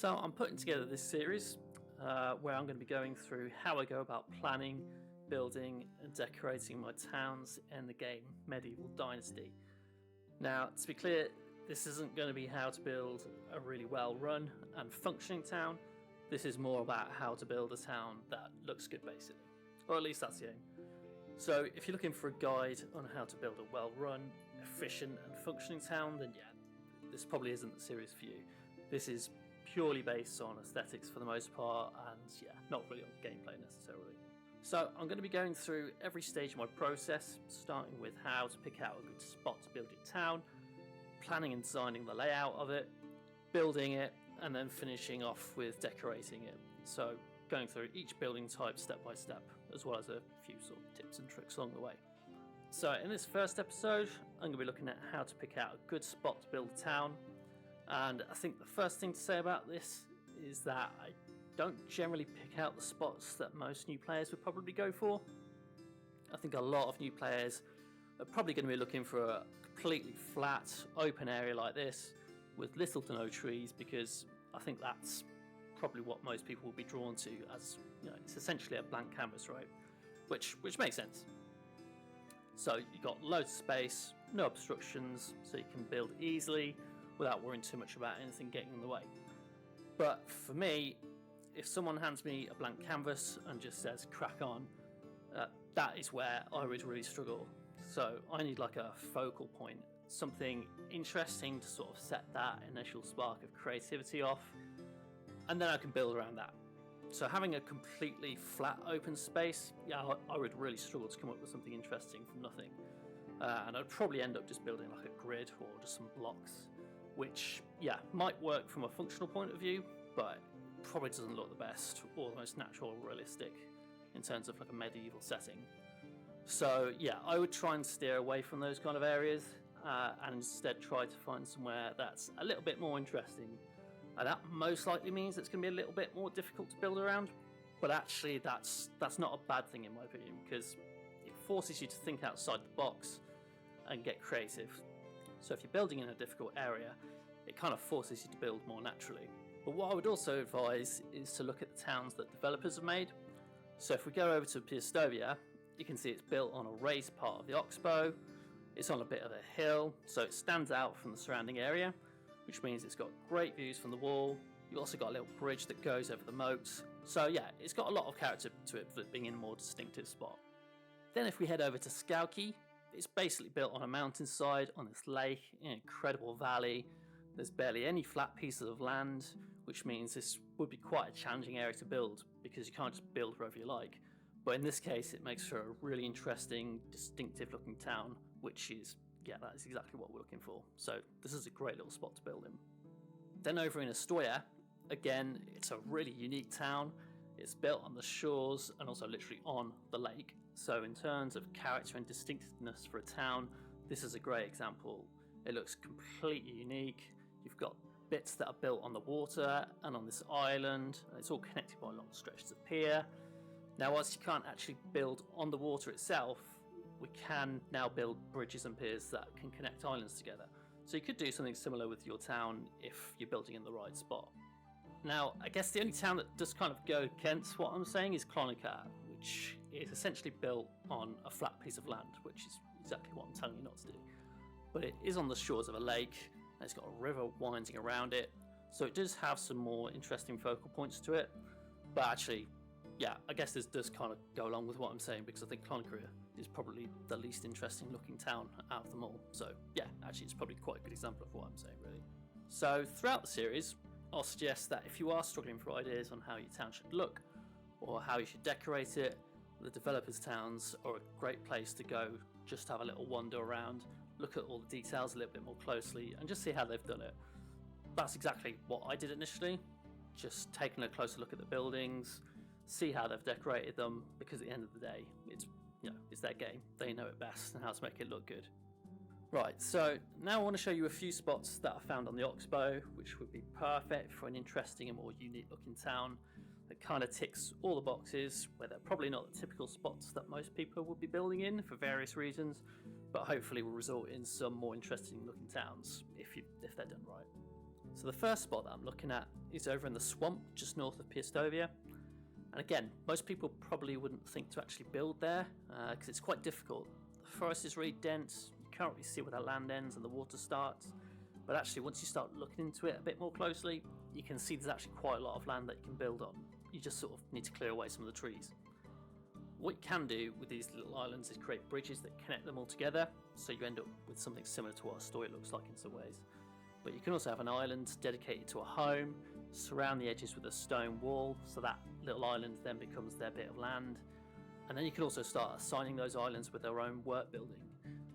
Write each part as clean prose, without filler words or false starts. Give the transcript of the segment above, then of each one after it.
So I'm putting together this series where I'm going to be going through how I go about planning, building and decorating my towns in the game Medieval Dynasty. Now, to be clear, this isn't going to be how to build a really well run and functioning town. This is more about how to build a town that looks good, basically, or at least that's the aim. So if you're looking for a guide on how to build a well run, efficient and functioning town, then yeah, this probably isn't the series for you. This is purely based on aesthetics for the most part, and yeah, not really on gameplay necessarily. So I'm going to be going through every stage of my process, starting with how to pick out a good spot to build your town, planning and designing the layout of it, building it, and then finishing off with decorating it. So going through each building type step by step, as well as a few sort of tips and tricks along the way. So in this first episode, I'm going to be looking at how to pick out a good spot to build a town. And I think the first thing to say about this is that I don't generally pick out the spots that most new players would probably go for. I think a lot of new players are probably going to be looking for a completely flat, open area like this with little to no trees, because I think that's probably what most people will be drawn to, as you know, it's essentially a blank canvas, right? Which makes sense. So you've got loads of space, no obstructions, so you can build easily without worrying too much about anything getting in the way. But for me, if someone hands me a blank canvas and just says crack on, that is where I would really struggle. So I need like a focal point, something interesting to sort of set that initial spark of creativity off, and then I can build around that. So having a completely flat open space, yeah, I would really struggle to come up with something interesting from nothing. And I'd probably end up just building like a grid or just some blocks, which, yeah, might work from a functional point of view, but probably doesn't look the best or the most natural or realistic in terms of like a medieval setting. So yeah, I would try and steer away from those kind of areas and instead try to find somewhere that's a little bit more interesting. And that most likely means it's going to be a little bit more difficult to build around, but actually that's not a bad thing in my opinion, because it forces you to think outside the box and get creative. So if you're building in a difficult area, it kind of forces you to build more naturally. But what I would also advise is to look at the towns that developers have made. So if we go over to Piastovia, you can see it's built on a raised part of the oxbow. It's on a bit of a hill, so it stands out from the surrounding area, which means it's got great views from the wall. You've also got a little bridge that goes over the moat. So yeah, it's got a lot of character to it for being in a more distinctive spot. Then if we head over to Skauki, it's basically built on a mountainside on this lake in an incredible valley. There's barely any flat pieces of land, which means this would be quite a challenging area to build because you can't just build wherever you like. But in this case, it makes for a really interesting, distinctive looking town, which is, yeah, that is exactly what we're looking for. So this is a great little spot to build in. Then over in Ostoya, again, it's a really unique town. It's built on the shores and also literally on the lake. So in terms of character and distinctiveness for a town, this is a great example. It looks completely unique. You've got bits that are built on the water and on this island. And it's all connected by long stretches of pier. Now, whilst you can't actually build on the water itself, we can now build bridges and piers that can connect islands together. So you could do something similar with your town if you're building in the right spot. Now, I guess the only town that does kind of go against what I'm saying is Klonica, which is essentially built on a flat piece of land, which is exactly what I'm telling you not to do. But it is on the shores of a lake, and it's got a river winding around it, so it does have some more interesting focal points to it. But actually, yeah, I guess this does kind of go along with what I'm saying, because I think Klonica is probably the least interesting looking town out of them all. So yeah, actually it's probably quite a good example of what I'm saying, really. So throughout the series, I'll suggest that if you are struggling for ideas on how your town should look or how you should decorate it, the developers' towns are a great place to go, just have a little wander around, look at all the details a little bit more closely and just see how they've done it. That's exactly what I did initially, just taking a closer look at the buildings, see how they've decorated them, because at the end of the day, it's their game. They know it best and how to make it look good. Right, so now I want to show you a few spots that I found on the Oxbow, which would be perfect for an interesting and more unique looking town that kind of ticks all the boxes, where they're probably not the typical spots that most people would be building in for various reasons, but hopefully will result in some more interesting looking towns if they're done right. So the first spot that I'm looking at is over in the swamp just north of Piastovia. And again, most people probably wouldn't think to actually build there because it's quite difficult. The forest is really dense, you can't really see where the land ends and the water starts. But actually, once you start looking into it a bit more closely, you can see there's actually quite a lot of land that you can build on. You just sort of need to clear away some of the trees. What you can do with these little islands is create bridges that connect them all together, so you end up with something similar to what Ostoya looks like in some ways. But you can also have an island dedicated to a home, surround the edges with a stone wall, so that little island then becomes their bit of land. And then you can also start assigning those islands with their own work building.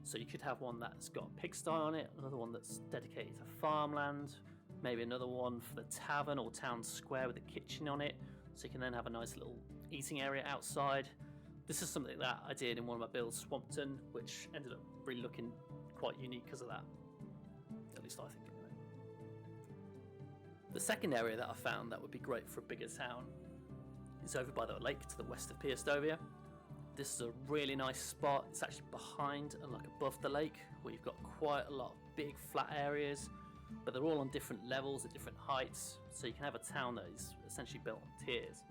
So you could have one that's got a pigsty on it, another one that's dedicated to farmland, maybe another one for the tavern or town square with a kitchen on it, so you can then have a nice little eating area outside. This is something that I did in one of my builds, Swampton, which ended up really looking quite unique because of that. At least I think anyway. The second area that I found that would be great for a bigger town is over by the lake to the west of Piastovia. This is a really nice spot. It's actually behind and like above the lake, where you've got quite a lot of big flat areas, but they're all on different levels at different heights, so you can have a town that is essentially built on tiers.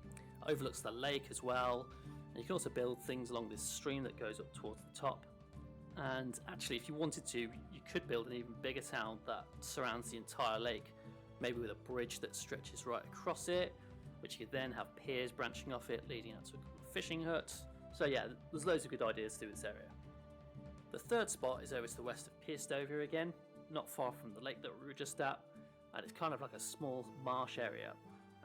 It overlooks the lake as well, and you can also build things along this stream that goes up towards the top. And actually, if you wanted to, you could build an even bigger town that surrounds the entire lake, maybe with a bridge that stretches right across it, which you could then have piers branching off it, leading out to a couple of fishing huts. So yeah, there's loads of good ideas to do this area. The third spot is over to the west of Piastovia again, not far from the lake that we were just at, and it's kind of like a small marsh area.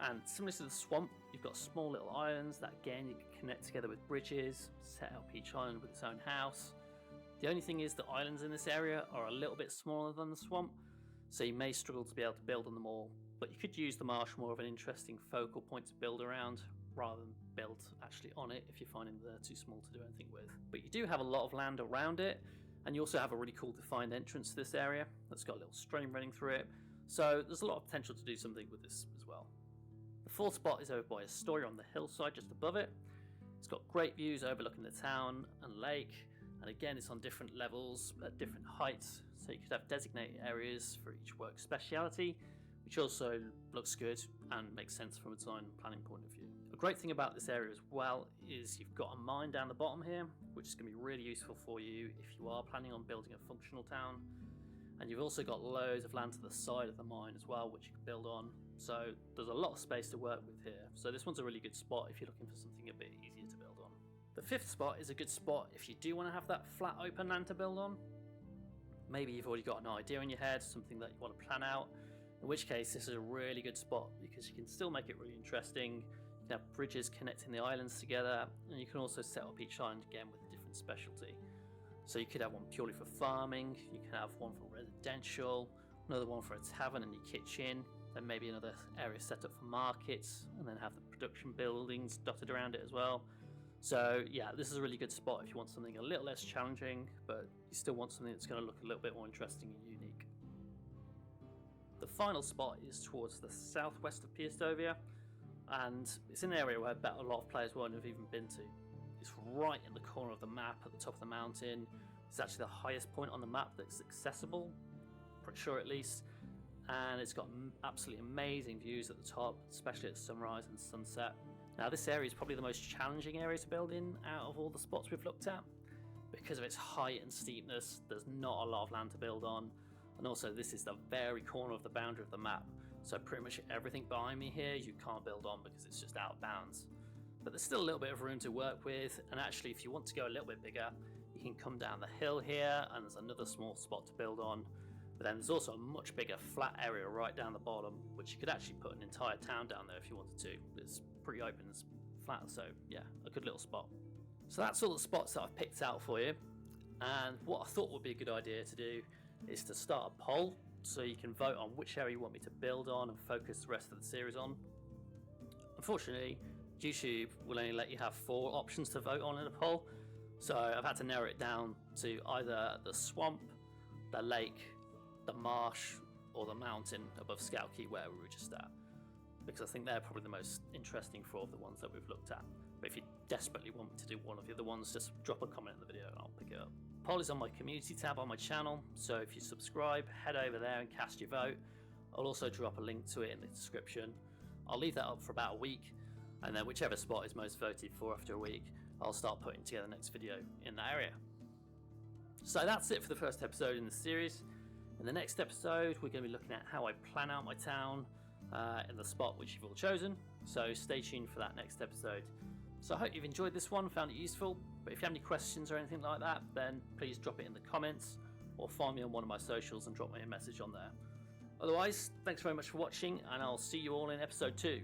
And similar to the swamp, you've got small little islands that again you can connect together with bridges, set up each island with its own house. The only thing is the islands in this area are a little bit smaller than the swamp, so you may struggle to be able to build on them all, but you could use the marsh more of an interesting focal point to build around rather than build actually on it if you're finding they're too small to do anything with. But you do have a lot of land around it, and you also have a really cool defined entrance to this area that's got a little stream running through it, so there's a lot of potential to do something with this as well. The fourth spot is over by Ostoya on the hillside just above it. It's got great views overlooking the town and lake, and again it's on different levels at different heights, so you could have designated areas for each work speciality, which also looks good and makes sense from a design and planning point of view. A great thing about this area as well is you've got a mine down the bottom here, which is going to be really useful for you if you are planning on building a functional town. And you've also got loads of land to the side of the mine as well, which you can build on. So there's a lot of space to work with here. So this one's a really good spot if you're looking for something a bit easier to build on. The fifth spot is a good spot if you do want to have that flat open land to build on. Maybe you've already got an idea in your head, something that you want to plan out, in which case this is a really good spot because you can still make it really interesting. You can have bridges connecting the islands together, and you can also set up each island again with a different specialty. So you could have one purely for farming, you can have one for residential, another one for a tavern and your kitchen, then maybe another area set up for markets, and then have the production buildings dotted around it as well. So yeah, this is a really good spot if you want something a little less challenging, but you still want something that's going to look a little bit more interesting and unique. The final spot is towards the southwest of Piastovia, and it's an area where I bet a lot of players won't have even been to. It's right in the corner of the map at the top of the mountain. It's actually the highest point on the map that's accessible, pretty sure at least, and it's got absolutely amazing views at the top, especially at sunrise and sunset. Now this area is probably the most challenging area to build in out of all the spots we've looked at. Because of its height and steepness, there's not a lot of land to build on, and also this is the very corner of the boundary of the map, so pretty much everything behind me here you can't build on because it's just out of bounds. But there's still a little bit of room to work with, and actually if you want to go a little bit bigger, you can come down the hill here and there's another small spot to build on. But then there's also a much bigger flat area right down the bottom, which you could actually put an entire town down there if you wanted to. It's pretty open, it's flat, so yeah, a good little spot. So that's all the spots that I've picked out for you, and what I thought would be a good idea to do is to start a poll so you can vote on which area you want me to build on and focus the rest of the series on. Unfortunately, YouTube will only let you have 4 options to vote on in a poll, so I've had to narrow it down to either the swamp, the lake, the marsh, or the mountain above Skauki where we were just at, because I think they're probably the most interesting for all of the ones that we've looked at. But if you desperately want me to do one of the other ones, just drop a comment in the video and I'll pick it up. poll is on my community tab on my channel, so if you subscribe, head over there and cast your vote. I'll also drop a link to it in the description. I'll leave that up for about a week, and then whichever spot is most voted for after a week, I'll start putting together the next video in that area. So that's it for the first episode in the series. In the next episode, we're going to be looking at how I plan out my town in the spot which you've all chosen, so stay tuned for that next episode. So I hope you've enjoyed this one, found it useful, but if you have any questions or anything like that, then please drop it in the comments or find me on one of my socials and drop me a message on there. Otherwise, thanks very much for watching, and I'll see you all in episode 2.